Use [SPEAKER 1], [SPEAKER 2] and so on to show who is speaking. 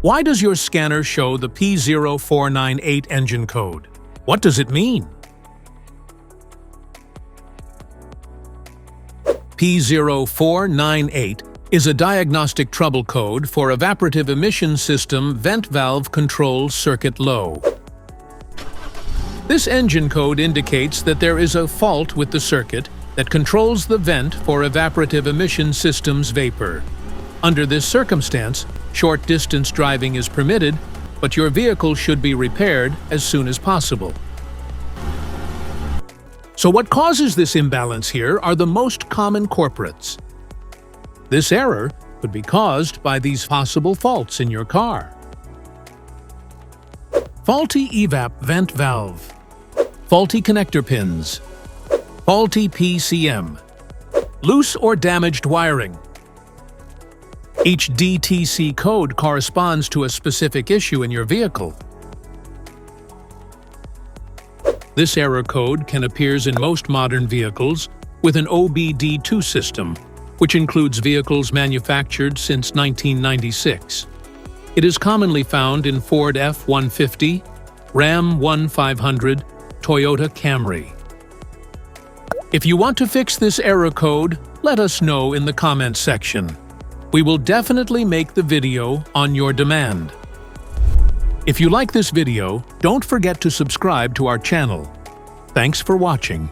[SPEAKER 1] Why does your scanner show the P0498 engine code? What does it mean? P0498 is a diagnostic trouble code for evaporative emission system vent valve control circuit low. This engine code indicates that there is a fault with the circuit that controls the vent for evaporative emission system's vapor. Under this circumstance, short-distance driving is permitted, but your vehicle should be repaired as soon as possible. So what causes this imbalance here are the most common culprits. This error could be caused by these possible faults in your car. Faulty EVAP vent valve, faulty connector pins, faulty PCM, loose or damaged wiring. Each DTC code corresponds to a specific issue in your vehicle. This error code can appear in most modern vehicles with an OBD2 system, which includes vehicles manufactured since 1996. It is commonly found in Ford F-150, Ram 1500, Toyota Camry. If you want to fix this error code, let us know in the comments section. We will definitely make the video on your demand. If you like this video, don't forget to subscribe to our channel. Thanks for watching.